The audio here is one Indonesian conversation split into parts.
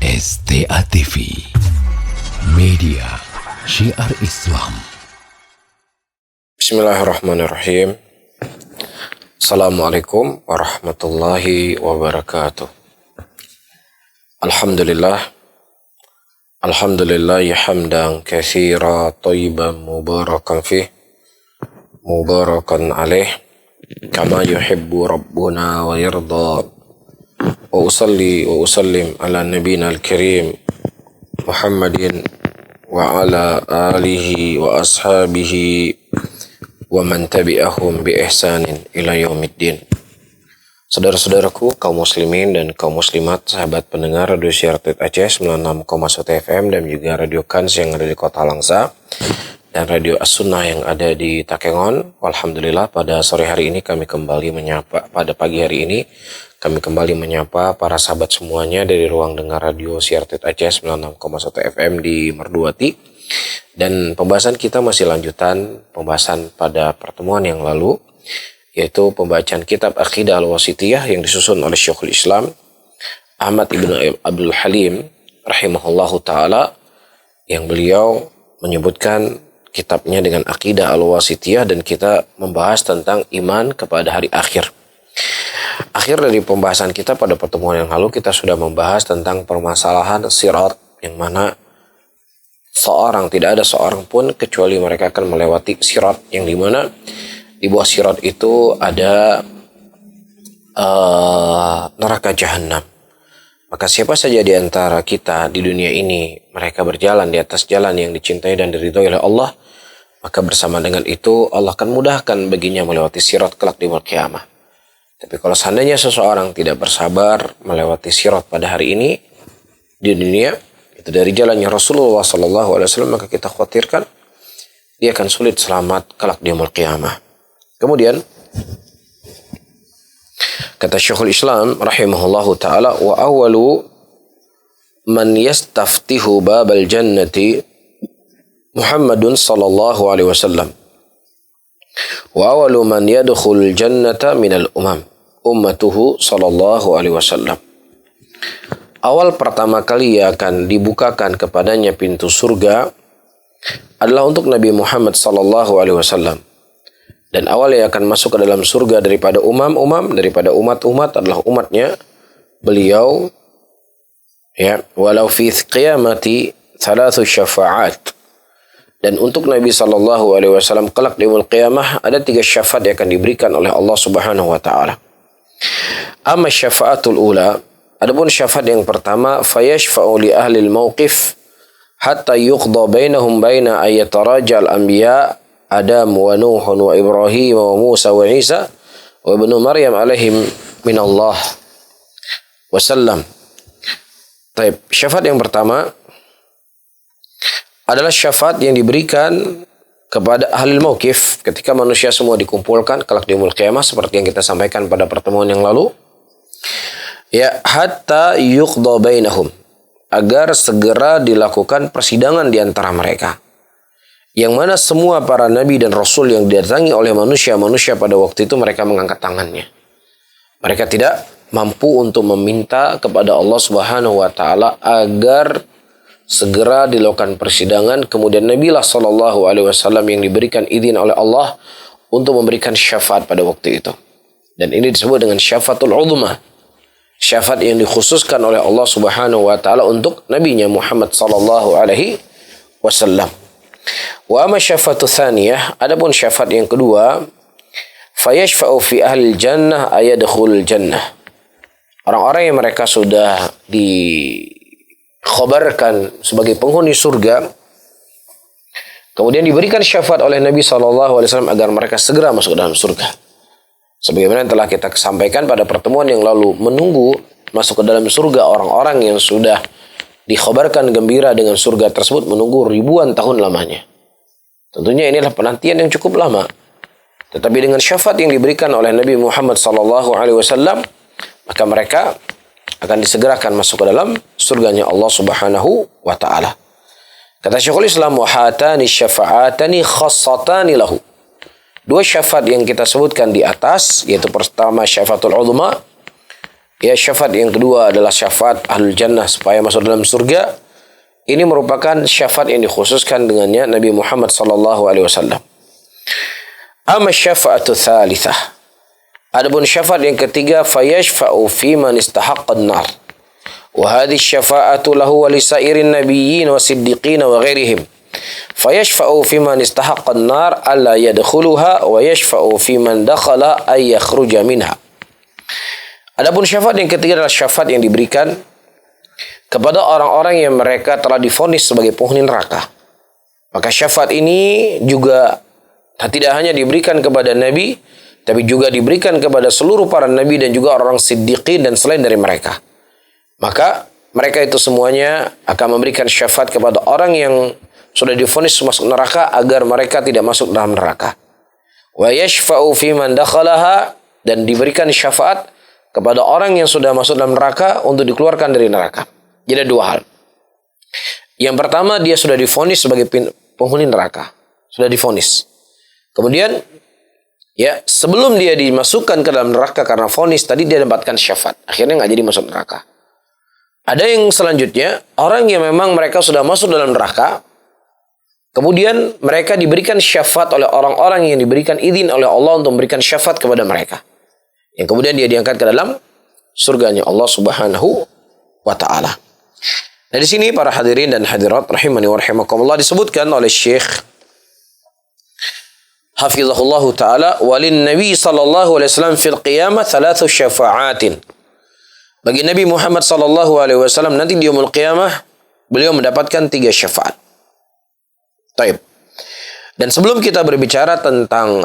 STA TV, media syiar Islam. Bismillahirrahmanirrahim. Assalamualaikum warahmatullahi wabarakatuh. Alhamdulillah hamdan katsira thayyiban mubarakan fih mubarakan alaih kama yuhibbu rabbuna wa yarda. Wa usalli wa usallim ala nabiyina al-karim Muhammadin wa ala alihi wa ashabihi wa man tabi'ahum bi ihsanin ila yaumiddin. Saudara-saudaraku kaum muslimin dan kaum muslimat, sahabat pendengar Radio Syiar Aceh 96,1 FM dan juga Radio Kans yang ada di Kota Langsa dan Radio As-Sunnah yang ada di Takengon. Alhamdulillah pada sore hari ini kami kembali menyapa, pada pagi hari ini kami kembali menyapa para sahabat semuanya dari ruang dengar Radio Syiar Aceh 96,1 FM di Merduati. Dan pembahasan kita masih lanjutan pembahasan pada pertemuan yang lalu, yaitu pembacaan kitab Aqidah Al-Wasithiyah yang disusun oleh Syekhul Islam Ahmad Ibn Abdul Halim rahimahullahu ta'ala, yang beliau menyebutkan kitabnya dengan Aqidah Al-Wasithiyah, dan kita membahas tentang iman kepada hari akhir. Akhir dari pembahasan kita pada pertemuan yang lalu, kita sudah membahas tentang permasalahan sirat, yang mana tidak ada seorang pun kecuali mereka akan melewati sirat, yang dimana di bawah sirat itu ada neraka jahanam. Maka siapa saja di antara kita di dunia ini mereka berjalan di atas jalan yang dicintai dan diridhoi oleh Allah, maka bersama dengan itu Allah akan mudahkan baginya melewati sirat kelak di yaumul qiyamah. Tapi kalau seandainya seseorang tidak bersabar melewati sirat pada hari ini di dunia, itu dari jalannya Rasulullah SAW, maka kita khawatirkan dia akan sulit selamat kelak di yaumul qiyamah. Kemudian kata Syekhul Islam rahimahullahu ta'ala, wa awalu man yastaftihu babal jannati Muhammadun sallallahu alaihi wasallam, wa awalu man yadkhul jannata minal ummatuhu sallallahu alaihi wasallam. Awal pertama kali yang akan dibukakan kepadanya pintu surga adalah untuk Nabi Muhammad sallallahu alaihi wasallam. Dan awal yang akan masuk ke dalam surga daripada daripada umat-umat adalah umatnya beliau, ya, walau fi qiyamati thalathu syafa'at. Dan untuk Nabi sallallahu alaihi wasallam kelak di yaumul qiyamah ada 3 syafaat yang akan diberikan oleh Allah Subhanahu wa taala. Amma syafa'atul ula, adapun syafaat yang pertama, fayashfa'u li ahli al-mauqif hatta yuqda bainahum baina ayatarajal anbiya Adam wa Nuh wa Ibrahim wa Musa wa Isa wa ibnu Maryam alaihim minallah wasallam. Baik, syafaat yang pertama adalah syafaat yang diberikan kepada ahli mauqif ketika manusia semua dikumpulkan kelak di yaumul qiyamah, seperti yang kita sampaikan pada pertemuan yang lalu. Ya, hatta yuqda bainahum, agar segera dilakukan persidangan di antara mereka. Yang mana semua para nabi dan rasul yang didatangi oleh manusia pada waktu itu mereka mengangkat tangannya. Mereka tidak mampu untuk meminta kepada Allah Subhanahu wa taala agar segera dilakukan persidangan. Kemudian Nabi sallallahu alaihi wasallam yang diberikan izin oleh Allah untuk memberikan syafaat pada waktu itu. Dan ini disebut dengan syafaatul uzma. Syafaat yang dikhususkan oleh Allah Subhanahu wa taala untuk nabinya Muhammad sallallahu alaihi wasallam. Wa amma syafaatul tsaniyah, adapun syafaat yang kedua, fayashfa'u fi ahli jannah ayadkhul jannah. Orang-orang yang mereka sudah dikhabarkan sebagai penghuni surga, kemudian diberikan syafaat oleh Nabi sallallahu alaihi wasallam agar mereka segera masuk ke dalam surga. Sebagaimana yang telah kita sampaikan pada pertemuan yang lalu, menunggu masuk ke dalam surga orang-orang yang sudah dikhabarkan gembira dengan surga tersebut menunggu ribuan tahun lamanya. Tentunya inilah penantian yang cukup lama. Tetapi dengan syafaat yang diberikan oleh Nabi Muhammad sallallahu alaihi wasallam, maka mereka akan disegerakan masuk ke dalam surganya Allah Subhanahu wa taala. Kata Syekhul Islam, wa hatani syafa'atani khassatani lahu. 2 syafaat yang kita sebutkan di atas, yaitu pertama syafaatul uzma, Ya, syafaat yang kedua adalah syafaat ahlul jannah supaya masuk dalam surga. Ini merupakan syafaat yang dikhususkan dengannya Nabi Muhammad sallallahu alaihi wasallam. Amma syafa'atu tsalitsah. Adapun syafaat yang ketiga, fayashfa'u fi man istahaqqa an-nar. Wa hadhihi syafa'atu lahu wa li sa'irin nabiyyin wa siddiqin wa ghairihim. Fayashfa'u fi man istahaqqa an-nar alla yadkhuluha wa yashfa'u fi man dakhala ay yakhruja minha. Adapun syafaat yang ketiga adalah syafaat yang diberikan kepada orang-orang yang mereka telah divonis sebagai penghuni neraka. Maka syafaat ini juga tidak hanya diberikan kepada Nabi, tapi juga diberikan kepada seluruh para Nabi dan juga orang siddiqin dan selain dari mereka. Maka mereka itu semuanya akan memberikan syafaat kepada orang yang sudah divonis masuk neraka agar mereka tidak masuk dalam neraka. Wa yashfa'u fi man dakhalaha, dan diberikan syafaat kepada orang yang sudah masuk dalam neraka untuk dikeluarkan dari neraka. Jadi ada dua hal. Yang pertama, dia sudah divonis sebagai penghuni neraka. Sudah divonis. Kemudian, ya, sebelum dia dimasukkan ke dalam neraka karena vonis, tadi dia dapatkan syafaat. Akhirnya nggak jadi masuk neraka. Ada yang selanjutnya, orang yang memang mereka sudah masuk dalam neraka, kemudian mereka diberikan syafaat oleh orang-orang yang diberikan izin oleh Allah untuk memberikan syafaat kepada mereka. Yang kemudian dia diangkat ke dalam surganya Allah Subhanahu wa ta'ala. Nah, di sini para hadirin dan hadirat rahimani wa rahimakumullah disebutkan oleh Syekh Hafizahullah ta'ala, walin Nabi sallallahu alaihi wasallam fil qiyamah thalathu syafa'atin. Bagi Nabi Muhammad sallallahu alaihi wasallam nanti di yaumul qiyamah beliau mendapatkan 3 syafaat. Taib. Dan sebelum kita berbicara tentang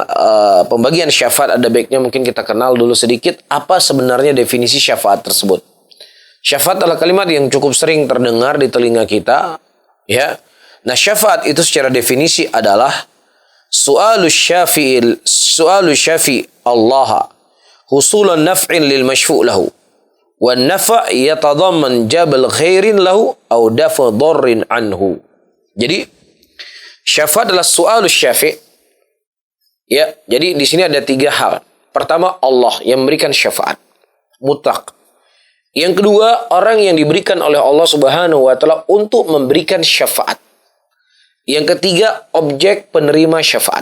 pembagian syafaat, ada baiknya mungkin kita kenal dulu sedikit apa sebenarnya definisi syafaat tersebut. Syafaat adalah kalimat yang cukup sering terdengar di telinga kita, ya. Nah, syafaat itu secara definisi adalah su'alu syafi Allah husulan naf'in lil masyfu' lahu wan nafa' yatadamman jabal khairin lahu aw dafa dharrin anhu. Jadi syafaat adalah su'alus syafi'. Ya, jadi di sini ada 3 hal. Pertama, Allah yang memberikan syafaat mutlak. Yang kedua, orang yang diberikan oleh Allah Subhanahu wa taala untuk memberikan syafaat. Yang ketiga, objek penerima syafaat.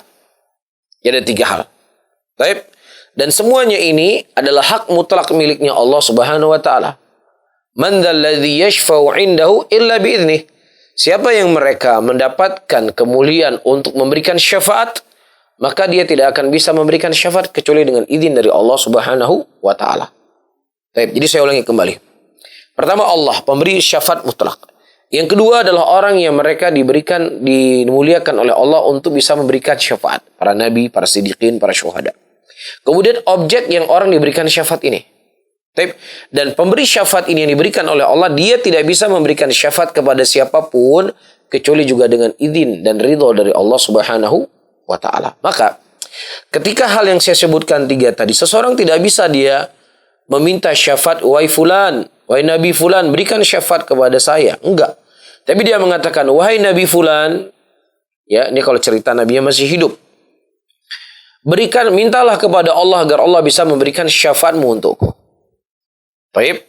Jadi ada 3 hal. Baik. Dan semuanya ini adalah hak mutlak miliknya Allah Subhanahu wa taala. Man dzalladzi yashfa'u 'indahu illa bi'idnih. Siapa yang mereka mendapatkan kemuliaan untuk memberikan syafaat, maka dia tidak akan bisa memberikan syafaat kecuali dengan izin dari Allah Subhanahu wa taala. Baik, jadi saya ulangi kembali. Pertama, Allah pemberi syafaat mutlak. Yang kedua adalah orang yang mereka dimuliakan oleh Allah untuk bisa memberikan syafaat. Para nabi, para siddiqin, para syuhada. Kemudian objek yang orang diberikan syafaat ini. Dan pemberi syafaat ini yang diberikan oleh Allah, dia tidak bisa memberikan syafaat kepada siapapun kecuali juga dengan izin dan ridho dari Allah Subhanahu wa taala. Maka ketika hal yang saya sebutkan 3 tadi, seseorang tidak bisa dia meminta syafaat, wahai fulan, wahai nabi fulan, berikan syafaat kepada saya. Enggak. Tapi dia mengatakan, wahai nabi fulan, ya, ini kalau cerita nabinya masih hidup, mintalah kepada Allah agar Allah bisa memberikan syafaatmu untukku. Baik.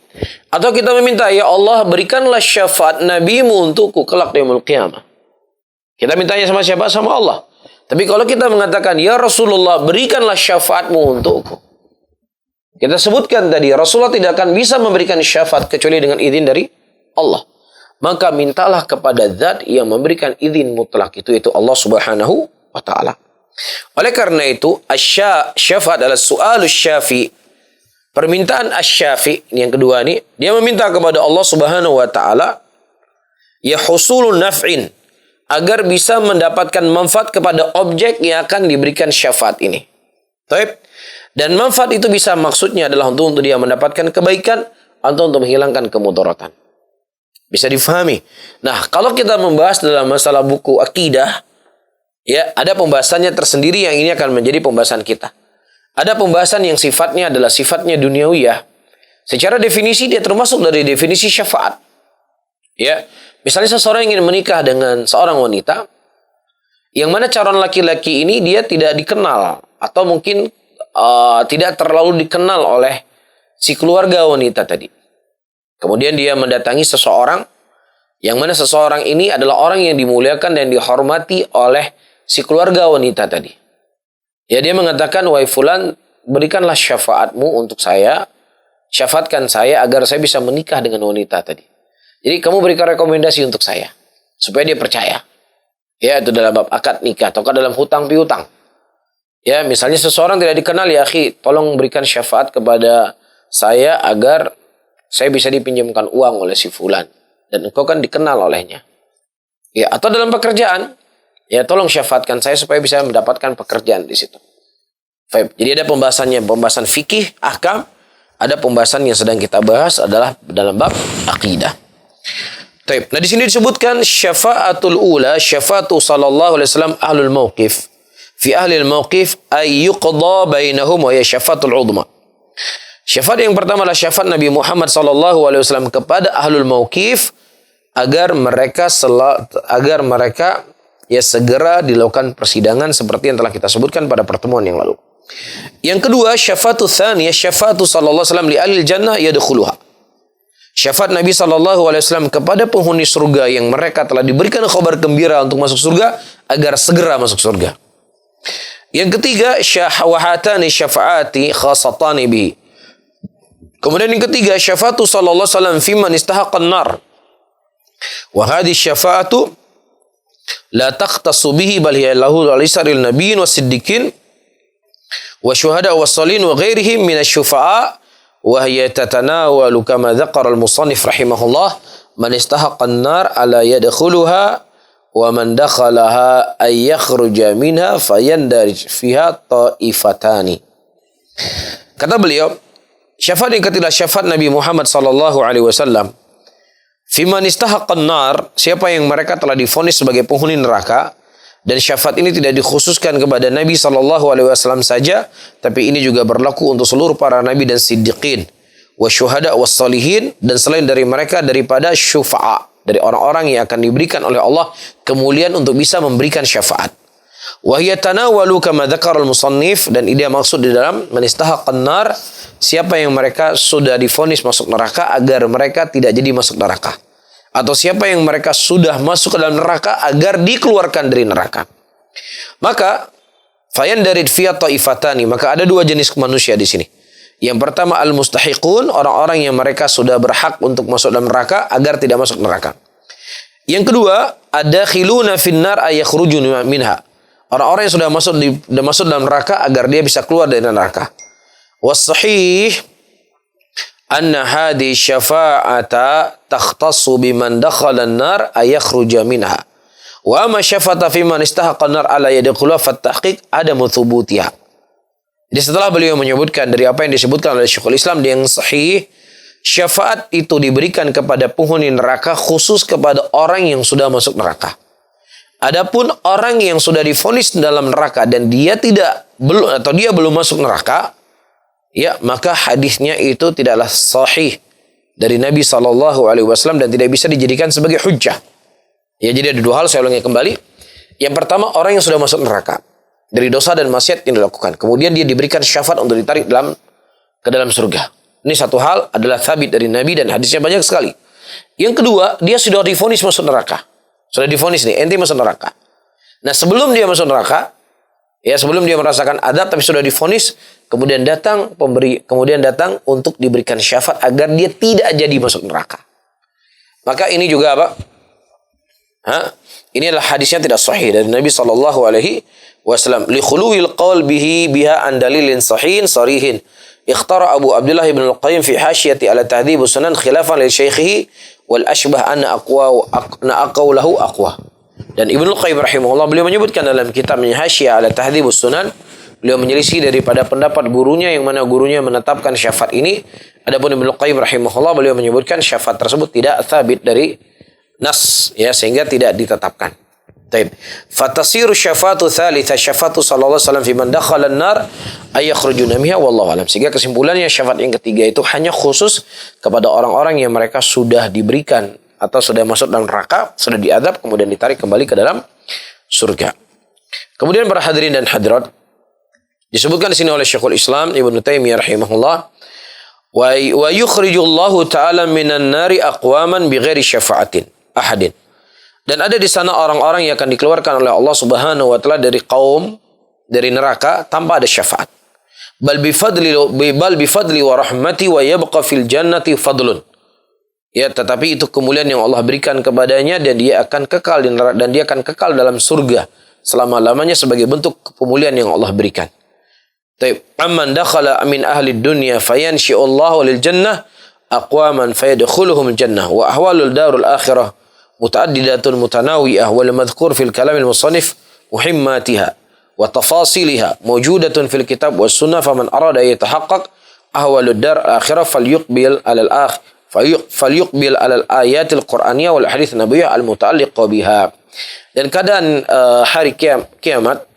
Atau kita meminta, ya Allah, berikanlah syafaat nabimu untukku kelak di yaumul qiyamah. Kita mintanya sama siapa? Sama Allah. Tapi kalau kita mengatakan, ya Rasulullah, berikanlah syafaatmu untukku. Kita sebutkan tadi, Rasulullah tidak akan bisa memberikan syafaat kecuali dengan izin dari Allah. Maka mintalah kepada zat yang memberikan izin mutlak itu Allah Subhanahu wa ta'ala. Oleh karena itu, syafaat adalah su'alus syafi'. Permintaan asy-syafi' yang kedua ini, dia meminta kepada Allah Subhanahu wa taala ya husulun naf'in, agar bisa mendapatkan manfaat kepada objek yang akan diberikan syafaat ini. Baik. Dan manfaat itu bisa maksudnya adalah untuk dia mendapatkan kebaikan atau untuk menghilangkan kemudaratan. Bisa difahami. Nah, kalau kita membahas dalam masalah buku akidah, ya, ada pembahasannya tersendiri yang ini akan menjadi pembahasan kita. Ada pembahasan yang sifatnya adalah sifatnya duniawiyah. Secara definisi dia termasuk dari definisi syafaat. Ya, misalnya seseorang ingin menikah dengan seorang wanita, yang mana calon laki-laki ini dia tidak dikenal atau mungkin tidak terlalu dikenal oleh si keluarga wanita tadi. Kemudian dia mendatangi seseorang, yang mana seseorang ini adalah orang yang dimuliakan dan dihormati oleh si keluarga wanita tadi. Ya, dia mengatakan, wahai fulan, berikanlah syafaatmu untuk saya, syafaatkan saya agar saya bisa menikah dengan wanita tadi. Jadi kamu berikan rekomendasi untuk saya, supaya dia percaya. Ya, itu dalam bab akad nikah, atau dalam hutang piutang. Ya, misalnya seseorang tidak dikenal, ya akhi, tolong berikan syafaat kepada saya agar saya bisa dipinjamkan uang oleh si fulan. Dan engkau kan dikenal olehnya. Ya, atau dalam pekerjaan, ya tolong syafaatkan saya supaya bisa mendapatkan pekerjaan di situ. Baik, jadi ada pembahasannya, pembahasan fikih, ahkam. Ada pembahasan yang sedang kita bahas adalah dalam bab akidah. Baik, nah di sini disebutkan syafaatul ula, syafaatu sallallahu alaihi wasallam ahlul mauqif. Fi ahlil mauqif ay yuqda bainahum wa ya syafaatul udma. Syafaat yang pertama adalah syafaat Nabi Muhammad sallallahu alaihi wasallam kepada ahlul mauqif agar mereka ya segera dilakukan persidangan seperti yang telah kita sebutkan pada pertemuan yang lalu. Yang kedua, syafaatu tsaniyah, syafaatu sallallahu alaihi wasallam li ahlil jannah yadkhuluha. Syafaat Nabi sallallahu alaihi wasallam kepada penghuni surga yang mereka telah diberikan kabar gembira untuk masuk surga agar segera masuk surga. Yang ketiga, syahawahatani syafaati khasatani bihi. Kemudian yang ketiga, syafaatu sallallahu alaihi wasallam fi man istahaqqan nar. Wa hadhihi syafaatu la takhtassu bihi bal hiya lahu alisaril nabiyyin wasiddiqin wa syuhada wassalin wa ghairihim min asy-syufa'a wa hiya tatanawalu kama dzakara al-musannif rahimahullah man istahaqqan nar ala yadkhuluha wa man dakhalaha ay yakhruja minha fayandarij fiha ta'ifatani. Kata beliau, syafaat yang ketiga syafaat Nabi Muhammad sallallahu alaihi wasallam fiman istahaqqan nar, siapa yang mereka telah divonis sebagai penghuni neraka. Dan syafaat ini tidak dikhususkan kepada Nabi SAW saja, tapi ini juga berlaku untuk seluruh para nabi dan siddiqin, wasyuhada wassalihin, dan selain dari mereka daripada syufa'a, dari orang-orang yang akan diberikan oleh Allah kemuliaan untuk bisa memberikan syafaat. Wa hiya tanawalu kama dzakara al-musannif, dan ini maksud di dalam man istahaqqan nar, siapa yang mereka sudah divonis masuk neraka agar mereka tidak jadi masuk neraka. Atau siapa yang mereka sudah masuk ke dalam neraka agar dikeluarkan dari neraka. Maka fayandarid fiya ta'ifatani, maka ada dua jenis manusia di sini. Yang pertama al-mustahiqun, orang-orang yang mereka sudah berhak untuk masuk dalam neraka agar tidak masuk neraka. Yang kedua, adakhiluna finnar ayakhurujun minha. Orang-orang yang sudah masuk dalam neraka agar dia bisa keluar dari neraka. Was-sahih anna hadhi syafa'ata takhtassu biman dakhala an-nar ayakhruja minha. Wa ma syafa'ata fi man istahaqqa an-nar ala yadkhula fa at-tahqiq adamu thubutiha. Jadi setelah beliau menyebutkan dari apa yang disebutkan oleh Syekhul Islam yang sahih, syafaat itu diberikan kepada penghuni neraka khusus kepada orang yang sudah masuk neraka. Adapun orang yang sudah divonis dalam neraka dan dia belum masuk neraka, ya, maka hadisnya itu tidaklah sahih dari Nabi SAW dan tidak bisa dijadikan sebagai hujjah. Ya, jadi ada dua hal, saya ulangi kembali. Yang pertama, orang yang sudah masuk neraka dari dosa dan maksiat yang dilakukan, kemudian dia diberikan syafaat untuk ditarik ke dalam surga. Ini satu hal adalah sabit dari Nabi dan hadisnya banyak sekali. Yang kedua, dia sudah divonis masuk neraka. Sudah divonis nih, ente masuk neraka. Nah, sebelum dia masuk neraka, ya, sebelum dia merasakan adab tapi sudah divonis, kemudian datang untuk diberikan syafaat agar dia tidak jadi masuk neraka. Maka ini juga apa? Ini adalah hadisnya tidak sahih dari Nabi sallallahu alaihi wasallam. Li khuluwil qaul biha an dalilin sahihin sarihin. Ikhtara Abu Abdullah ibn al-Qayyim fi hasyiyati ala tahdhib sunan khilafan li syaikhihi wal ashbah anna aqwalahu aqwa. Dan Ibnu Qayyim rahimahullah beliau menyebutkan dalam kitabnya Hasyiyah ala Tahdhibus Sunan, beliau menyelisih daripada pendapat gurunya yang mana gurunya menetapkan syafaat ini. Adapun Ibnu Qayyim rahimahullah beliau menyebutkan syafaat tersebut tidak tsabit dari nas, ya, sehingga tidak ditetapkan. Baik. Fatasiru syafaatu tsalitsa syafaatu sallallahu alaihi wasallam fi man dakhala an-nar ay yakhrujuna minha wallahu alam. Sehingga kesimpulannya syafaat yang ketiga itu hanya khusus kepada orang-orang yang mereka sudah diberikan atau sudah masuk dalam neraka, sudah diadab, kemudian ditarik kembali ke dalam surga. Kemudian para hadirin dan hadirat, disebutkan di sini oleh Syekhul Islam Ibnu Taimiyah rahimahullah, Wa yukhrijullahu ta'ala minan nari aqwaman bighairi syafa'atin ahadin. Dan ada di sana orang-orang yang akan dikeluarkan oleh Allah Subhanahu wa taala dari neraka tanpa ada syafaat. Bal bifadli wa rahmati wa yabqa fil jannati fadlun. Ya, tetapi itu kemuliaan yang Allah berikan kepadanya dan dia akan kekal di neraka, dan dia akan kekal dalam surga selama-lamanya sebagai bentuk kemuliaan yang Allah berikan. Amman dakhala min ahli dunya fayanshi'ullahu lil jannah aqwaman fayadkhuluhum jannah wa ahwalul darul akhirah mutaaddidatun mutanawiyah wal madhkur fil kalam al musannif muhimmatiha wa tafasiliha mawjudatun fil kitab was sunnah faman arada yatahaqqaq ahwalud dar al akhirah falyuqbil alal ayatil qur'aniyah wal hadits nabawiyyah al muta'alliqah biha. Dan keadaan hari kiamat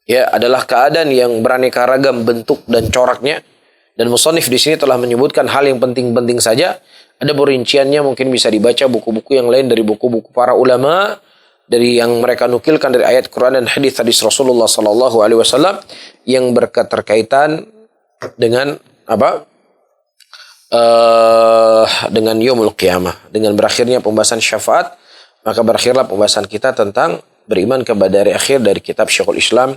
ya adalah keadaan yang beraneka ragam bentuk dan coraknya, dan musannif di sini telah menyebutkan hal yang penting-penting saja. Ada perinciannya, mungkin bisa dibaca buku-buku yang lain dari buku-buku para ulama, dari yang mereka nukilkan dari ayat Quran dan hadis Rasulullah sallallahu alaihi wasallam yang berketerkaitan dengan apa? Dengan yaumul qiyamah, dengan berakhirnya pembahasan syafaat, maka berakhirlah pembahasan kita tentang beriman kepada hari akhir dari kitab Syekhul Islam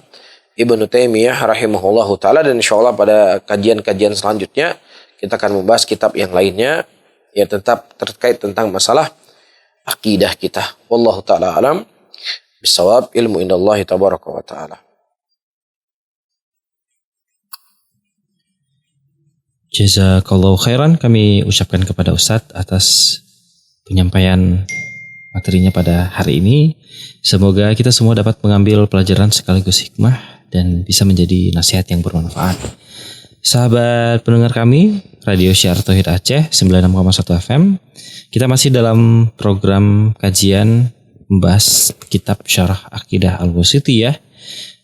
Ibnu Taimiyah rahimahullahu taala. Dan insyaallah pada kajian-kajian selanjutnya kita akan membahas kitab yang lainnya ya tetap terkait tentang masalah akidah kita. Wallahu taala alam bisawab, ilmu indallahi tabaraka wa taala. Jazakallahu khairan, kami ucapkan kepada Ustadz atas penyampaian materinya pada hari ini. Semoga kita semua dapat mengambil pelajaran sekaligus hikmah dan bisa menjadi nasihat yang bermanfaat. Sahabat pendengar kami, Radio Syiar Tauhid Aceh 96,1 FM. Kita masih dalam program kajian membahas kitab Syarah Aqidah Al-Wasithiyah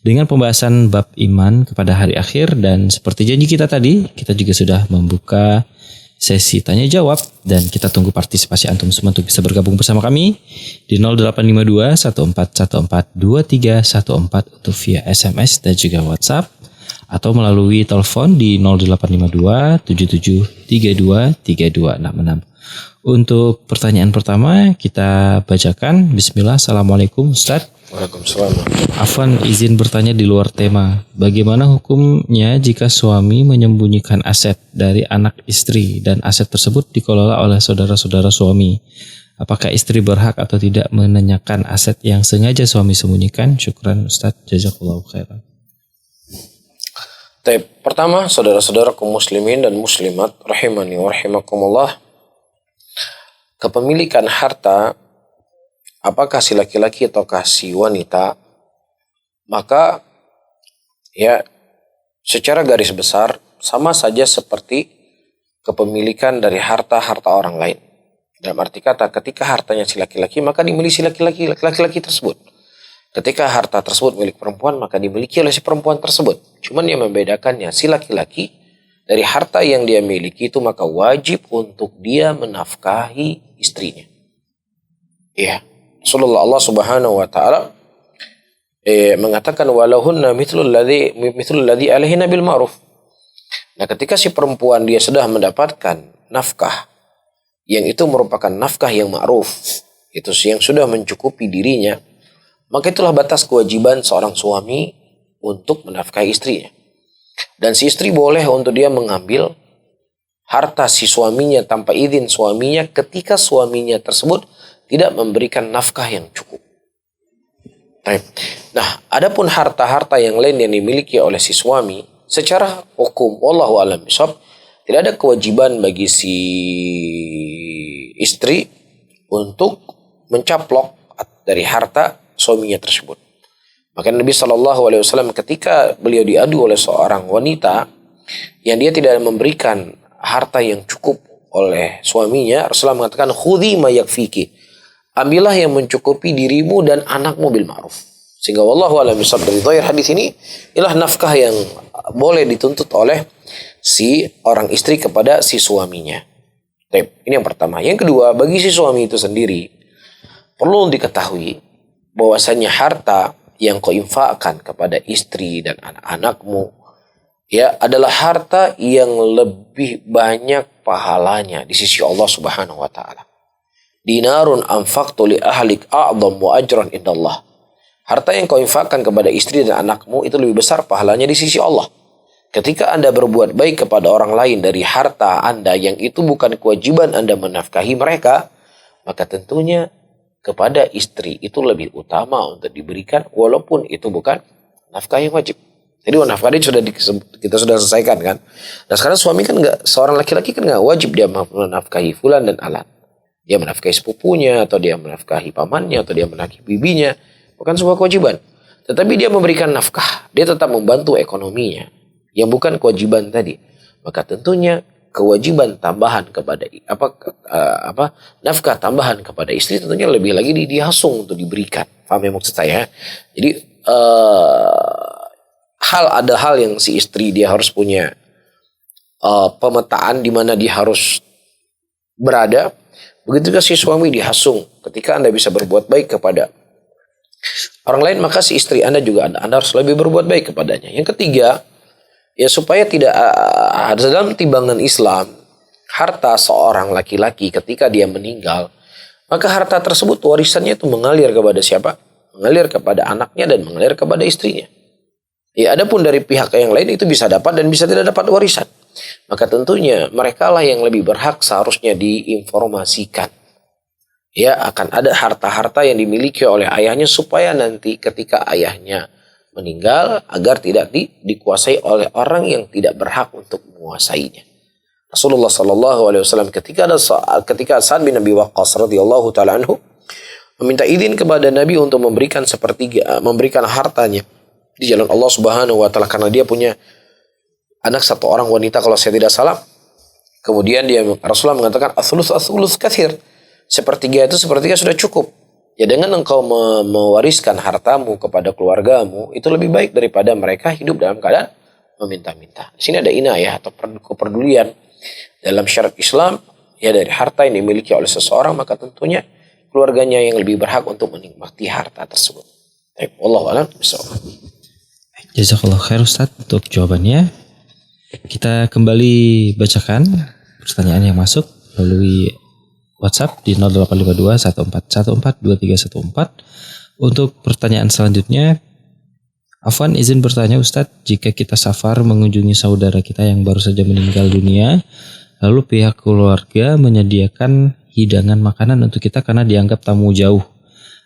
dengan pembahasan bab iman kepada hari akhir. Dan seperti janji kita tadi, kita juga sudah membuka sesi tanya jawab dan kita tunggu partisipasi antum semua untuk bisa bergabung bersama kami di 0852 1414 2314 untuk via SMS dan juga WhatsApp, atau melalui telepon di 0852 7732 3266. Untuk pertanyaan pertama kita bacakan. Bismillah. Assalamualaikum Ustaz. Waalaikumsalam. Afwan, izin bertanya di luar tema. Bagaimana hukumnya jika suami menyembunyikan aset dari anak istri dan aset tersebut dikelola oleh saudara-saudara suami? Apakah istri berhak atau tidak menanyakan aset yang sengaja suami sembunyikan? Syukran Ustaz, jazakallahu khairan. Pertama, saudara-saudara kaum muslimin dan muslimat rahimani wa rahimakumullah, kepemilikan harta apakah si laki-laki ataukah si wanita, maka ya secara garis besar sama saja seperti kepemilikan dari harta-harta orang lain. Dalam arti kata, ketika hartanya si laki-laki, maka dimiliki si laki-laki tersebut. Ketika harta tersebut milik perempuan, maka dimiliki oleh si perempuan tersebut. Cuman yang membedakannya, si laki-laki dari harta yang dia miliki itu maka wajib untuk dia menafkahi istrinya. Iya. Rasulullah Allah Subhanahu wa taala mengatakan walahunna mithlul ladzi alaihinna bil ma'ruf. Nah, ketika si perempuan dia sudah mendapatkan nafkah yang itu merupakan nafkah yang ma'ruf, itu yang sudah mencukupi dirinya, maka itulah batas kewajiban seorang suami untuk menafkahi istrinya. Dan si istri boleh untuk dia mengambil harta si suaminya tanpa izin suaminya ketika suaminya tersebut tidak memberikan nafkah yang cukup. Nah, adapun harta-harta yang lain yang dimiliki oleh si suami, secara hukum wallahu a'lam bishawab, tidak ada kewajiban bagi si istri untuk mencaplok dari harta suaminya tersebut. Maka Nabi SAW ketika beliau diadu oleh seorang wanita yang dia tidak memberikan harta yang cukup oleh suaminya, Rasulullah mengatakan khudhi ma yakfiki, ambillah yang mencukupi dirimu dan anakmu bil ma'ruf. Sehingga wallahu a'lam bishawab, dari zahir hadis ini ialah nafkah yang boleh dituntut oleh si orang istri kepada si suaminya. Ini yang pertama. Yang kedua, bagi si suami itu sendiri perlu diketahui bahwasanya harta yang kau infakkan kepada istri dan anak-anakmu ya adalah harta yang lebih banyak pahalanya di sisi Allah Subhanahu wa taala. Dinarun anfaqtu li ahlik a'dham wa ajran indallah. Harta yang kau infakkan kepada istri dan anakmu itu lebih besar pahalanya di sisi Allah. Ketika Anda berbuat baik kepada orang lain dari harta Anda yang itu bukan kewajiban Anda menafkahi mereka, maka tentunya kepada istri itu lebih utama untuk diberikan walaupun itu bukan nafkah yang wajib. Jadi nafkah ini kita sudah selesaikan kan. Nah sekarang suami kan seorang laki-laki kan nggak wajib dia menafkahi fulan dan alan. Dia menafkahi sepupunya, atau dia menafkahi pamannya, atau dia menafkahi bibinya. Bukan sebuah kewajiban. Tetapi dia memberikan nafkah. Dia tetap membantu ekonominya. Yang bukan kewajiban tadi. Maka tentunya kewajiban tambahan kepada nafkah tambahan kepada istri tentunya lebih lagi dihasung untuk diberikan. Paham ya maksud saya? Jadi ada hal yang si istri dia harus punya pemetaan di mana dia harus berada. Begitu juga si suami dihasung. Ketika Anda bisa berbuat baik kepada orang lain, maka si istri Anda juga Anda harus lebih berbuat baik kepadanya. Yang ketiga, ya supaya tidak ada dalam timbangan Islam, harta seorang laki-laki ketika dia meninggal, maka harta tersebut warisannya itu mengalir kepada siapa? Mengalir kepada anaknya dan mengalir kepada istrinya. Ya, adapun dari pihak yang lain itu bisa dapat dan bisa tidak dapat warisan. Maka tentunya mereka lah yang lebih berhak seharusnya diinformasikan. Ya, akan ada harta-harta yang dimiliki oleh ayahnya supaya nanti ketika ayahnya meninggal agar tidak dikuasai oleh orang yang tidak berhak untuk menguasainya. Rasulullah SAW ketika Sa'ad bin Abi Waqqas radhiyallahu taala anhu meminta izin kepada Nabi untuk memberikan memberikan hartanya di jalan Allah Subhanahu wa taala karena dia punya anak satu orang wanita kalau saya tidak salah. Kemudian Rasulullah mengatakan as-sulus katsir. Sepertiga sudah cukup. Ya dengan engkau mewariskan hartamu kepada keluargamu itu lebih baik daripada mereka hidup dalam keadaan meminta-minta. Di sini ada inayah atau kepedulian dalam syariat Islam ya dari harta yang dimiliki oleh seseorang maka tentunya keluarganya yang lebih berhak untuk menikmati harta tersebut. Wallahu a'lam bishawab. Jazakallah khair Ustaz untuk jawabannya. Kita kembali bacakan pertanyaan yang masuk melalui WhatsApp di 0852 1414 2314. Untuk pertanyaan selanjutnya, Afwan izin bertanya Ustadz, jika kita safar mengunjungi saudara kita yang baru saja meninggal dunia, lalu pihak keluarga menyediakan hidangan makanan untuk kita karena dianggap tamu jauh,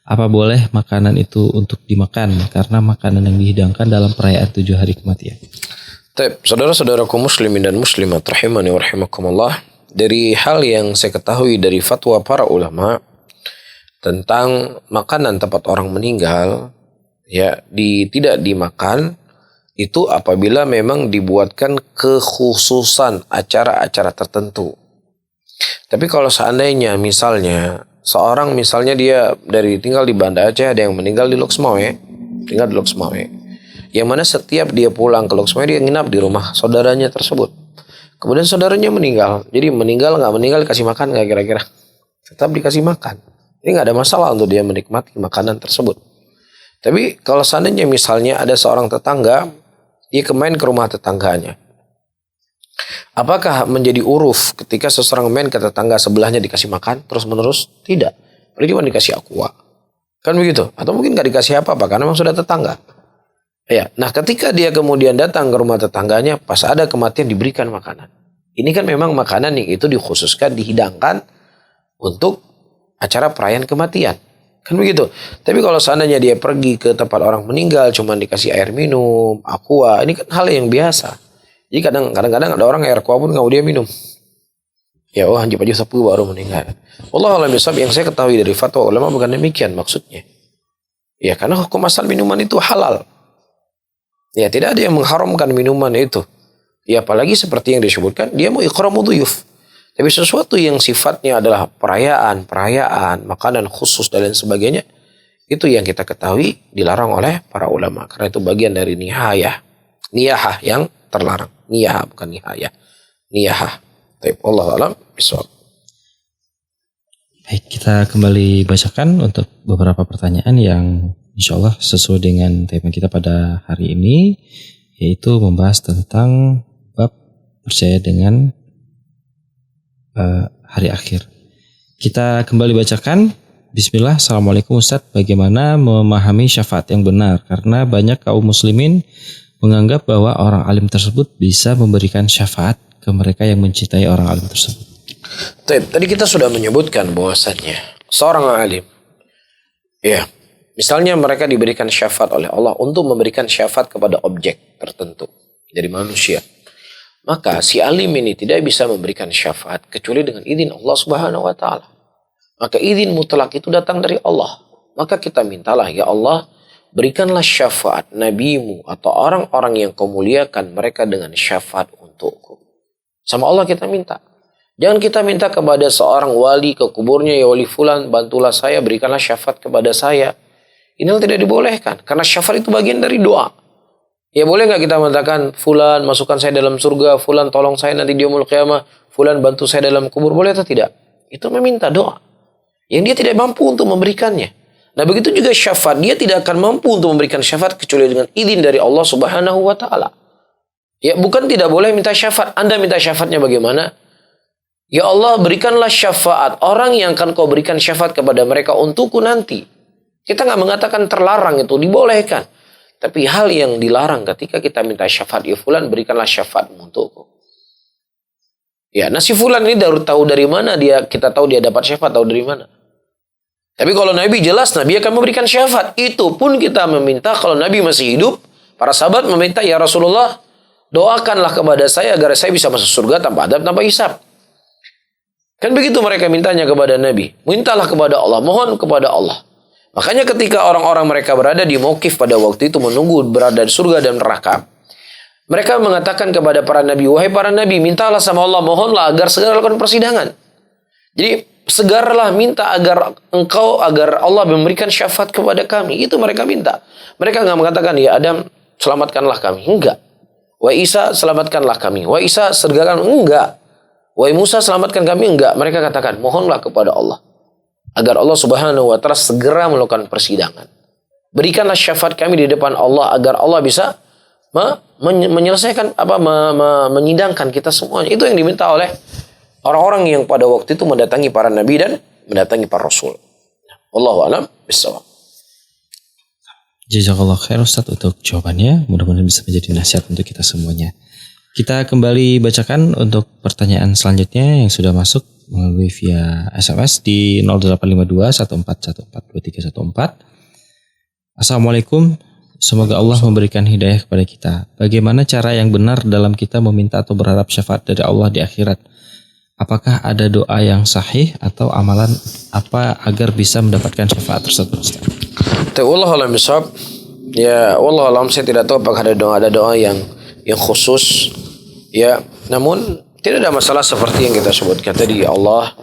apa boleh makanan itu untuk dimakan karena makanan yang dihidangkan dalam perayaan 7 hari kematian? Saudara-saudaraku muslimin dan muslimat rahimani wa rahimakumullah, dari hal yang saya ketahui dari fatwa para ulama tentang makanan tempat orang meninggal ya tidak dimakan itu apabila memang dibuatkan kekhususan acara-acara tertentu. Tapi kalau seandainya misalnya seorang misalnya dia dari tinggal di Banda Aceh, ada yang meninggal di Loksmawe, tinggal di Loksmawe, yang mana setiap dia pulang ke Loksmawe dia nginap di rumah saudaranya tersebut. Kemudian saudaranya meninggal. Jadi meninggal nggak meninggal dikasih makan nggak kira-kira? Tetap dikasih makan. Ini nggak ada masalah untuk dia menikmati makanan tersebut. Tapi kalau seandainya misalnya ada seorang tetangga, dia main ke rumah tetangganya. Apakah menjadi uruf ketika seseorang main ke tetangga sebelahnya dikasih makan terus-menerus? Tidak. Paling cuma dikasih aqua. Kan begitu? Atau mungkin nggak dikasih apa-apa karena memang sudah tetangga. Ya, nah ketika dia kemudian datang ke rumah tetangganya, pas ada kematian diberikan makanan. Ini kan memang makanan yang itu dikhususkan, dihidangkan untuk acara perayaan kematian. Kan begitu. Tapi kalau seandainya dia pergi ke tempat orang meninggal, cuma dikasih air minum, aqua, ini kan hal yang biasa. Jadi kadang-kadang ada orang air aqua pun nggak mau dia minum. Ya, hancur aja sepuh baru meninggal. Wallahu a'lam bishawab, yang saya ketahui dari fatwa ulama bukan demikian maksudnya. Ya, karena hukum asal minuman itu halal. Ya, tidak ada yang mengharamkan minuman itu. Ya, apalagi seperti yang disebutkan, dia mau ikramu dhuyuf. Tapi sesuatu yang sifatnya adalah perayaan, makanan khusus dan lain sebagainya, itu yang kita ketahui dilarang oleh para ulama. Karena itu bagian dari niyahah yang terlarang. Niyahah bukan nihayah. Niyahah. Baik, wallahu a'lam bishawab. Baik, kita kembali bacakan untuk beberapa pertanyaan yang insya Allah sesuai dengan tema kita pada hari ini, yaitu membahas tentang bab percaya dengan hari akhir. Kita kembali bacakan. Bismillah. Assalamualaikum Ustaz. Bagaimana memahami syafaat yang benar? Karena banyak kaum muslimin menganggap bahwa orang alim tersebut bisa memberikan syafaat ke mereka yang mencintai orang alim tersebut. Tadi kita sudah menyebutkan bahwasannya seorang alim, ya, misalnya mereka diberikan syafaat oleh Allah untuk memberikan syafaat kepada objek tertentu dari manusia. Maka si alim ini tidak bisa memberikan syafaat kecuali dengan izin Allah Subhanahu wa taala. Maka izin mutlak itu datang dari Allah. Maka kita mintalah, ya Allah, berikanlah syafaat nabimu atau orang-orang yang kau muliakan mereka dengan syafaat untukku. Sama Allah kita minta. Jangan kita minta kepada seorang wali ke kuburnya, ya wali fulan, bantulah saya, berikanlah syafaat kepada saya. Ini tidak dibolehkan karena syafaat itu bagian dari doa. Ya boleh nggak kita mengatakan fulan masukkan saya dalam surga, fulan tolong saya nanti di yaumul qiyamah, fulan bantu saya dalam kubur, boleh atau tidak? Itu meminta doa yang dia tidak mampu untuk memberikannya. Nah begitu juga syafaat, dia tidak akan mampu untuk memberikan syafaat kecuali dengan izin dari Allah Subhanahu wa taala. Ya bukan tidak boleh minta syafaat. Anda minta syafaatnya bagaimana? Ya Allah, berikanlah syafaat orang yang akan kau berikan syafaat kepada mereka untukku nanti. Kita nggak mengatakan terlarang, itu dibolehkan. Tapi hal yang dilarang ketika kita minta syafaat, ya fulan berikanlah syafaatmu untukku. Ya, nasi fulan ini tahu dari mana dia, kita tahu dia dapat syafaat, tahu dari mana. Tapi kalau Nabi jelas, Nabi akan memberikan syafaat. Itu pun kita meminta kalau Nabi masih hidup, para sahabat meminta, ya Rasulullah, doakanlah kepada saya agar saya bisa masuk surga tanpa adab, tanpa hisab. Kan begitu mereka mintanya kepada Nabi. Mintalah kepada Allah, mohon kepada Allah. Makanya ketika orang-orang mereka berada di mauqif pada waktu itu menunggu berada di surga dan neraka, mereka mengatakan kepada para nabi, wahai para nabi, mintalah sama Allah, mohonlah agar segera lakukan persidangan. Jadi segeralah minta agar Allah memberikan syafaat kepada kami. Itu mereka minta. Mereka nggak mengatakan, ya Adam selamatkanlah kami. Enggak. Wahai Isa selamatkanlah kami. Wahai Isa sergakan. Enggak. Wahai Musa selamatkan kami. Enggak. Mereka katakan, mohonlah kepada Allah agar Allah Subhanahu wa taala segera melakukan persidangan. Berikanlah syafaat kami di depan Allah agar Allah bisa menyelesaikan menyidangkan kita semuanya. Itu yang diminta oleh orang-orang yang pada waktu itu mendatangi para nabi dan mendatangi para rasul. Wallahu a'lam bishawab. Jazakallah khair Ustaz untuk jawabannya. Mudah-mudahan bisa menjadi nasihat untuk kita semuanya. Kita kembali bacakan untuk pertanyaan selanjutnya yang sudah masuk melalui via SMS di 0852 1414 2314. Assalamualaikum. Semoga Allah memberikan hidayah kepada kita. Bagaimana cara yang benar dalam kita meminta atau berharap syafaat dari Allah di akhirat? Apakah ada doa yang sahih atau amalan apa agar bisa mendapatkan syafaat tersebut? Wallahu a'lam bishawab. Ya, wallahu a'lam, saya tidak tahu apakah ada doa yang khusus. Ya, namun tidak ada masalah seperti yang kita sebutkan tadi. Ya Allah,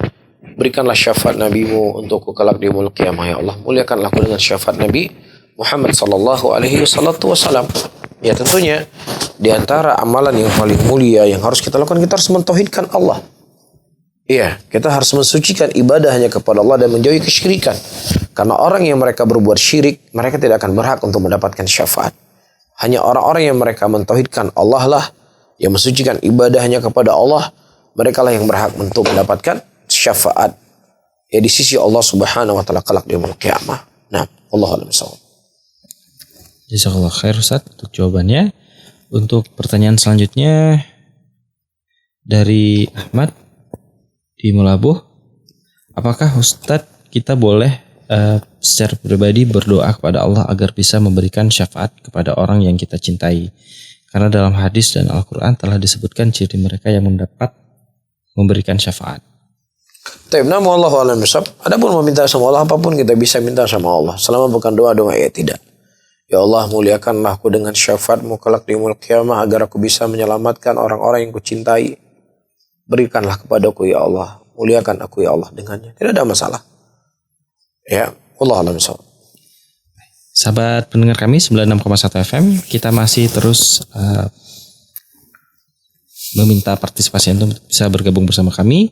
berikanlah syafaat nabimu untukku kelak di yaumul qiyamah. Ya Allah, muliakanlah aku dengan syafaat Nabi Muhammad sallallahu alaihi wasallam. Ya tentunya di antara amalan yang paling mulia yang harus kita lakukan, kita harus mentauhidkan Allah. Iya, kita harus mensucikan ibadah hanya kepada Allah dan menjauhi kesyirikan. Karena orang yang mereka berbuat syirik, mereka tidak akan berhak untuk mendapatkan syafaat. Hanya orang-orang yang mereka mentauhidkan Allah lah, yang mensucikan ibadah hanya kepada Allah, mereka lah yang berhak untuk mendapatkan syafaat ya di sisi Allah Subhanahu wa taala kelak di yaumul qiyamah. Nah, wallahu a'lam bishawab. Jazakallah khair Ustaz untuk jawabannya. Untuk pertanyaan selanjutnya dari Ahmad di Melabuh. Apakah Ustadz kita boleh secara pribadi berdoa kepada Allah agar bisa memberikan syafaat kepada orang yang kita cintai? Karena dalam hadis dan Al-Quran telah disebutkan ciri mereka yang mendapat memberikan syafaat. Namun Allahu a'lam bishawab. Adapun meminta sama Allah, apapun kita bisa minta sama Allah. Selama bukan doa-doa ya tidak. Ya Allah, muliakanlah aku dengan syafaatmu kelak di yaumul qiyamah agar aku bisa menyelamatkan orang-orang yang kucintai. Berikanlah kepadaku ya Allah. Muliakan aku ya Allah dengannya. Tidak ada masalah. Ya, Allahu a'lam bishawab. Sahabat pendengar kami 96,1 FM, kita masih terus meminta partisipasi untuk bisa bergabung bersama kami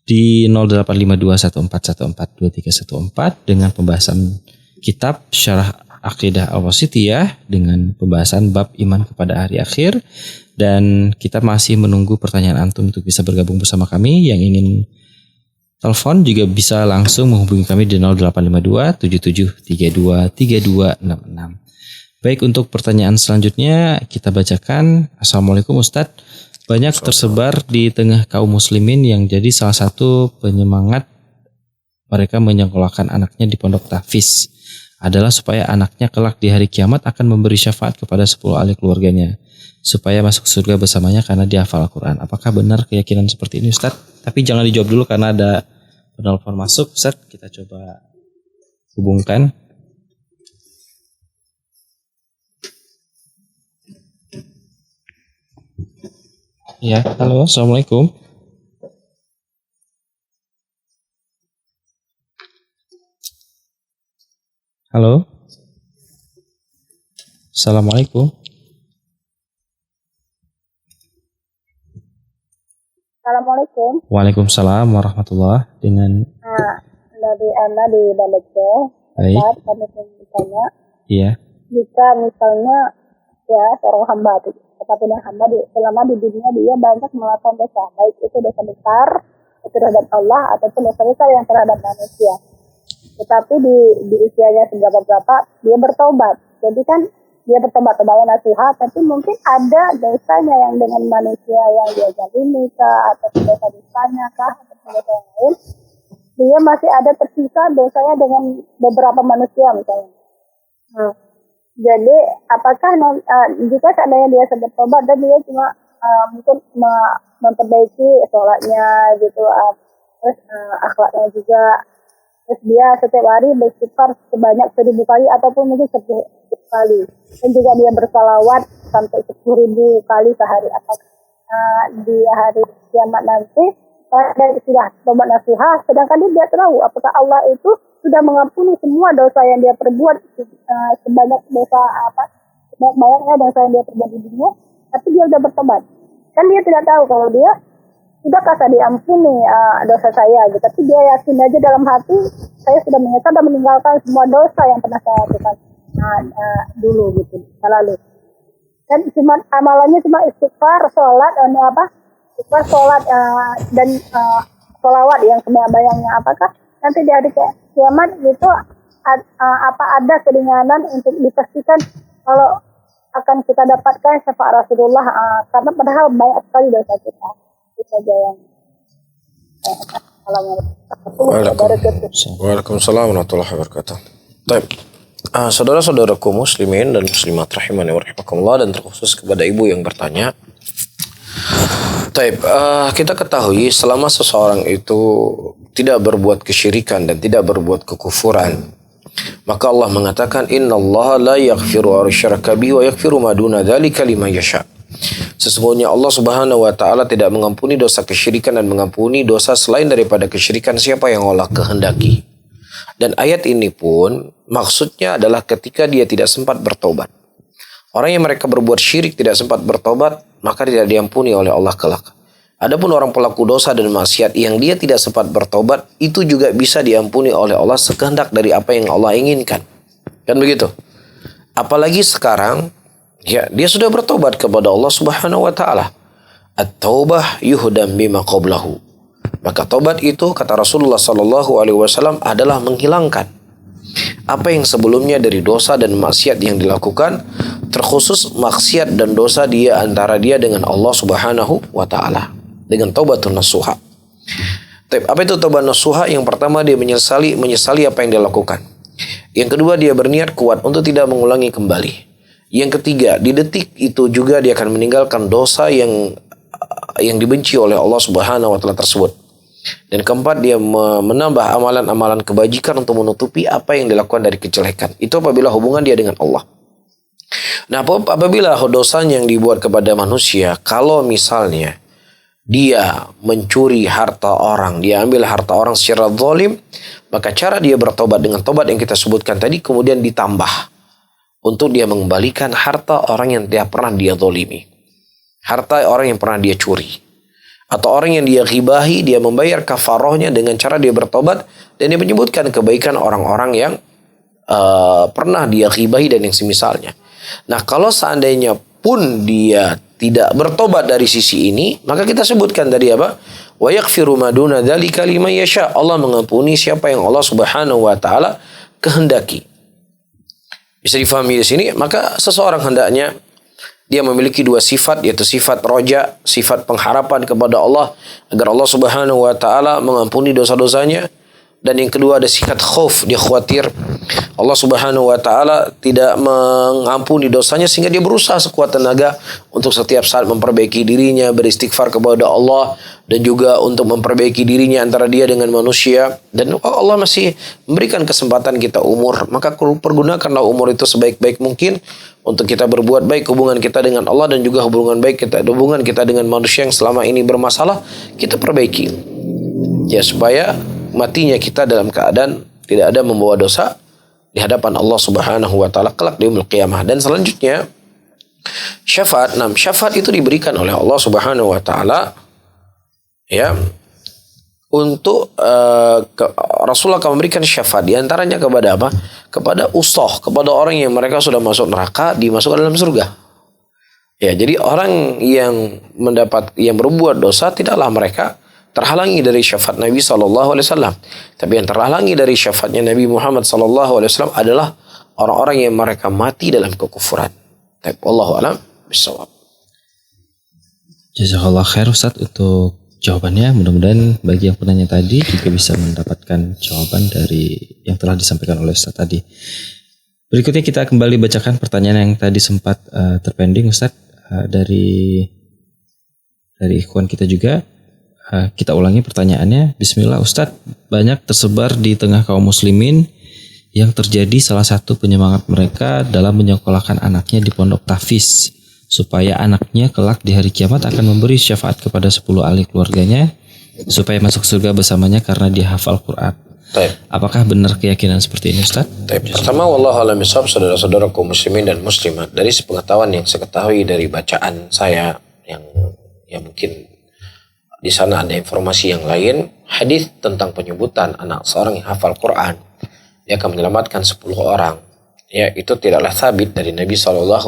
di 0852 1414 2314 dengan pembahasan kitab Syarah Aqidah Al-Wasithiyah dengan pembahasan bab iman kepada hari akhir. Dan kita masih menunggu pertanyaan antum untuk bisa bergabung bersama kami. Yang ingin telepon juga bisa langsung menghubungi kami di 0852 7732 3266. Baik, untuk pertanyaan selanjutnya kita bacakan. Assalamualaikum Ustadz. Banyak tersebar di tengah kaum muslimin yang jadi salah satu penyemangat mereka menyekolahkan anaknya di pondok tahfiz adalah supaya anaknya kelak di hari kiamat akan memberi syafaat kepada 10 ahli keluarganya supaya masuk surga bersamanya karena dia hafal Al-Quran. Apakah benar keyakinan seperti ini Ustadz? Tapi jangan dijawab dulu karena ada penelpon masuk. Ustadz, kita coba hubungkan. Ya, halo, Assalamualaikum. Halo. Assalamualaikum. Assalamualaikum. Waalaikumsalam warahmatullahi dengan Dari Ana di Bandece. Baik. Saat kami ingin bertanya, Iya. jika misalnya ya seorang hamba, tetapi dia hamba selama di dunia dia banyak melakukan dosa, baik itu dosa besar itu terhadap Allah ataupun dosa besar yang terhadap manusia. Tetapi di usianya seberapa dia bertobat. Jadi kan dia bertobat kepada nasihat, tapi mungkin ada dosanya yang dengan manusia yang dia zalimi kah, atau dosa dosanya kah, atau dosa yang lain. Dia masih ada tersisa dosanya dengan beberapa manusia misalnya. Jadi apakah jika seandainya dia sudah bertobat dan dia cuma mungkin memperbaiki sholatnya gitu, terus akhlaknya juga, terus dia setiap hari beristighfar sebanyak 1000 kali ataupun mungkin 1000 kali, dan juga dia bersalawat sampai 10.000 kali sehari, apakah di hari kiamat nanti dan sudah tobat nasihat, sedangkan dia tahu apakah Allah itu sudah mengampuni semua dosa yang dia perbuat, sebanyak dosa banyaknya dosa yang dia perbuat di dunia, tapi dia sudah bertobat. Kan dia tidak tahu kalau dia sudah kata diampuni dosa saya gitu, tapi dia yakin aja dalam hati saya sudah menyesal dan meninggalkan semua dosa yang pernah saya lakukan dulu gitu, lalu. Dan cuma amalannya cuma istighfar, sholat, istighfar, sholat dan sholawat yang sebanyak-banyaknya. Apakah nanti di hari kiamat gitu apa ada keringanan untuk dipastikan kalau akan kita dapatkan syafaat Rasulullah, karena padahal banyak sekali dosa kita. Itu saja yang Waalaikumsalam warahmatullahi wabarakatuh. Baik. Saudara-saudaraku muslimin dan muslimat rahimani wa rahimakumullah, dan terkhusus kepada ibu yang bertanya. Baik, kita ketahui selama seseorang itu tidak berbuat kesyirikan dan tidak berbuat kekufuran, maka Allah mengatakan innallaha la yaghfiru asyraka bihi wa yaghfiru ma duna dzalika liman yasha. Sesungguhnya Allah Subhanahu wa taala tidak mengampuni dosa kesyirikan dan mengampuni dosa selain daripada kesyirikan siapa yang Allah kehendaki. Dan ayat ini pun maksudnya adalah ketika dia tidak sempat bertobat. Orang yang mereka berbuat syirik tidak sempat bertobat, maka tidak diampuni oleh Allah kelak. Adapun orang pelaku dosa dan maksiat yang dia tidak sempat bertobat, itu juga bisa diampuni oleh Allah sekehendak dari apa yang Allah inginkan. Kan begitu? Apalagi sekarang, ya dia sudah bertobat kepada Allah Subhanahu wa taala. At-taubah yuhdam bima qablahu. Maka tobat itu kata Rasulullah sallallahu alaihi wasallam adalah menghilangkan apa yang sebelumnya dari dosa dan maksiat yang dilakukan, terkhusus maksiat dan dosa dia antara dia dengan Allah Subhanahu wa taala dengan taubatun nasuha. Apa itu taubat nasuha? Yang pertama dia menyesali apa yang dia lakukan. Yang kedua dia berniat kuat untuk tidak mengulangi kembali. Yang ketiga, di detik itu juga dia akan meninggalkan dosa yang dibenci oleh Allah Subhanahu wa taala tersebut. Dan keempat, dia menambah amalan-amalan kebajikan untuk menutupi apa yang dilakukan dari kejelekan. Itu apabila hubungan dia dengan Allah. Nah, apabila dosanya yang dibuat kepada manusia, kalau misalnya dia mencuri harta orang, dia ambil harta orang secara zalim, maka cara dia bertobat dengan tobat yang kita sebutkan tadi, kemudian ditambah untuk dia mengembalikan harta orang yang dia pernah dia zalimi, harta orang yang pernah dia curi, atau orang yang dia ghibahi, dia membayar kafarohnya dengan cara dia bertobat dan dia menyebutkan kebaikan orang-orang yang pernah dia ghibahi dan yang semisalnya. Nah, kalau seandainya pun dia tidak bertobat dari sisi ini, maka kita sebutkan tadi apa? Wa yaghfiru ma duna dzalika liman yasha. Allah mengampuni siapa yang Allah Subhanahu wa taala kehendaki. Bisa difahami di sini, maka seseorang hendaknya dia memiliki dua sifat, yaitu sifat roja, sifat pengharapan kepada Allah agar Allah Subhanahu wa taala mengampuni dosa-dosanya. Dan yang kedua ada sifat khauf, dia khawatir Allah Subhanahu wa taala tidak mengampuni dosanya sehingga dia berusaha sekuat tenaga untuk setiap saat memperbaiki dirinya, beristighfar kepada Allah dan juga untuk memperbaiki dirinya antara dia dengan manusia. Dan Allah masih memberikan kesempatan kita umur, maka pergunakanlah umur itu sebaik-baik mungkin untuk kita berbuat baik, hubungan kita dengan Allah dan juga hubungan kita dengan manusia yang selama ini bermasalah kita perbaiki. Ya, supaya matinya kita dalam keadaan tidak ada membawa dosa di hadapan Allah Subhanahu wa taala kelak di yaumul qiyamah. Dan selanjutnya syafaat. Syafaat itu diberikan oleh Allah Subhanahu wa taala ya untuk Rasulullah akan memberikan syafaat di antaranya kepada apa? Kepada usah, kepada orang yang mereka sudah masuk neraka dimasukkan dalam surga. Ya, jadi orang yang berbuat dosa tidaklah mereka terhalangi dari syafaat Nabi SAW. Tapi yang terhalangi dari syafaatnya Nabi Muhammad SAW adalah orang-orang yang mereka mati dalam kekufuran. Tapi wallahu a'lam bishawab. Jazakallah khair Ustaz untuk jawabannya. Mudah-mudahan bagi yang penanya tadi juga bisa mendapatkan jawaban dari yang telah disampaikan oleh Ustaz tadi. Berikutnya kita kembali bacakan pertanyaan yang tadi sempat terpending Ustaz dari ikhwan kita juga. Kita ulangi pertanyaannya. Bismillah Ustadz, banyak tersebar di tengah kaum muslimin yang terjadi salah satu penyemangat mereka dalam menyekolahkan anaknya di pondok tahfiz supaya anaknya kelak di hari kiamat akan memberi syafaat kepada 10 ahli keluarganya supaya masuk surga bersamanya karena dia hafal Quran. Apakah benar keyakinan seperti ini Ustadz? Pertama, wallahu a'lam bishawab, saudara-saudara kaum muslimin dan muslimat, dari sepengetahuan yang saya ketahui dari bacaan saya yang mungkin di sana ada informasi yang lain, hadis tentang penyebutan anak seorang yang hafal Quran dia akan menyelamatkan 10 orang. Ya, itu tidaklah sabit dari Nabi SAW.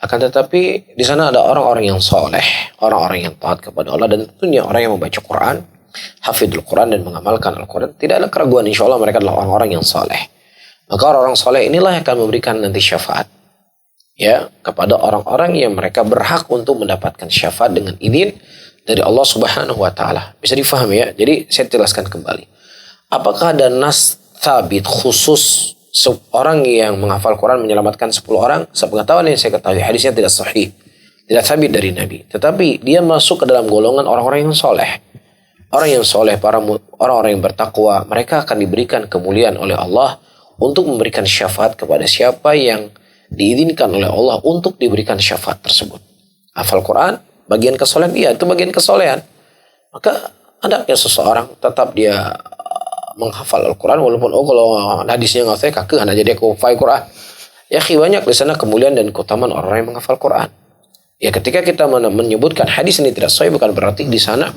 Akan tetapi di sana ada orang-orang yang soleh, orang-orang yang taat kepada Allah, dan tentunya orang yang membaca Quran, hafidul Quran dan mengamalkan Al-Quran. Tidak ada keraguan, insya Allah mereka adalah orang-orang yang soleh. Maka orang-orang soleh inilah yang akan memberikan nanti syafaat ya kepada orang-orang yang mereka berhak untuk mendapatkan syafaat dengan izin dari Allah Subhanahu wa taala. Bisa difahami ya? Jadi saya jelaskan kembali. Apakah ada nas sabit khusus seorang yang menghafal Quran menyelamatkan 10 orang? Sepengetahuan yang saya ketahui hadisnya tidak sahih. Tidak sabit dari Nabi. Tetapi dia masuk ke dalam golongan orang-orang yang soleh. Orang yang soleh, orang-orang yang bertakwa, mereka akan diberikan kemuliaan oleh Allah untuk memberikan syafaat kepada siapa yang diizinkan oleh Allah untuk diberikan syafaat tersebut. Hafal Quran, bagian kesolehan, iya itu bagian kesolehan. Maka hendaknya seseorang tetap dia menghafal Al-Quran walaupun kalau hadisnya nggak saya kakek hanya jadi aku hafal Quran. Ya banyak di sana kemuliaan dan keutamaan orang yang menghafal Quran. Ya ketika kita menyebutkan hadis ini tidak sahih bukan berarti di sana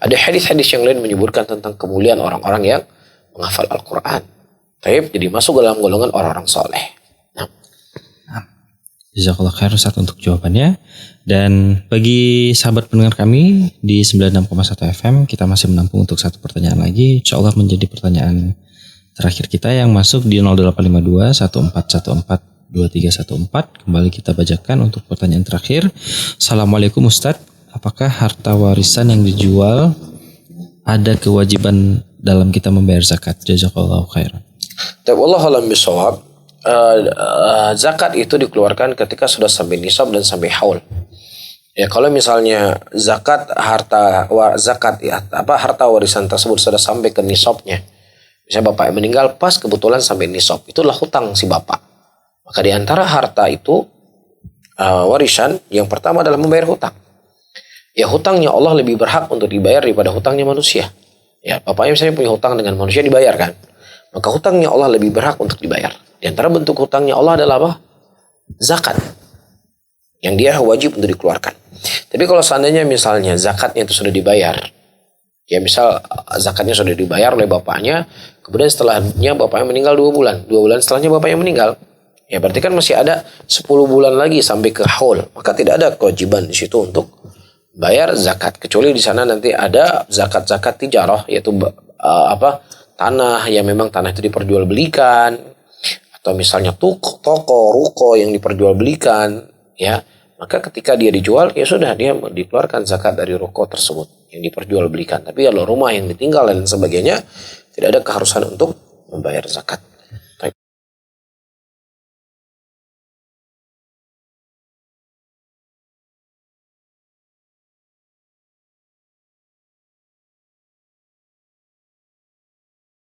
ada hadis-hadis yang lain menyebutkan tentang kemuliaan orang-orang yang menghafal Al-Quran. Tapi jadi masuk dalam golongan orang-orang soleh. Jazakallah khair Ustaz untuk jawabannya. Dan bagi sahabat pendengar kami di 96,1 FM, kita masih menampung untuk satu pertanyaan lagi. Insya Allah menjadi pertanyaan terakhir kita yang masuk di 0852 1414 2314. Kembali kita bacakan untuk pertanyaan terakhir. Assalamualaikum Ustaz, apakah harta warisan yang dijual ada kewajiban dalam kita membayar zakat? Jazakallahu khairan. Wallahu a'lam bishawab. Zakat itu dikeluarkan ketika sudah sampai nisab dan sampai haul. Ya kalau misalnya harta warisan tersebut sudah sampai ke nisabnya. Misalnya bapak meninggal pas kebetulan sampai nisab, itulah hutang si bapak. Maka di antara harta itu warisan yang pertama adalah membayar hutang. Ya hutangnya Allah lebih berhak untuk dibayar daripada hutangnya manusia. Ya bapaknya misalnya punya hutang dengan manusia dibayarkan. Maka hutangnya Allah lebih berhak untuk dibayar. Di antara bentuk hutangnya Allah adalah apa? Zakat. Yang dia wajib untuk dikeluarkan. Tapi kalau seandainya misalnya zakatnya itu sudah dibayar, Ya misal zakatnya sudah dibayar oleh bapaknya, kemudian setelahnya bapaknya meninggal 2 bulan. 2 bulan setelahnya bapaknya meninggal. Ya berarti kan masih ada 10 bulan lagi sampai ke haul. Maka tidak ada kewajiban di situ untuk bayar zakat. Kecuali di sana nanti ada zakat-zakat tijarah, yaitu tanah yang memang tanah itu diperjualbelikan, atau misalnya toko, ruko yang diperjualbelikan, ya. Maka ketika dia dijual, ya sudah dia dikeluarkan zakat dari ruko tersebut yang diperjualbelikan. Tapi kalau rumah yang ditinggal dan sebagainya, tidak ada keharusan untuk membayar zakat.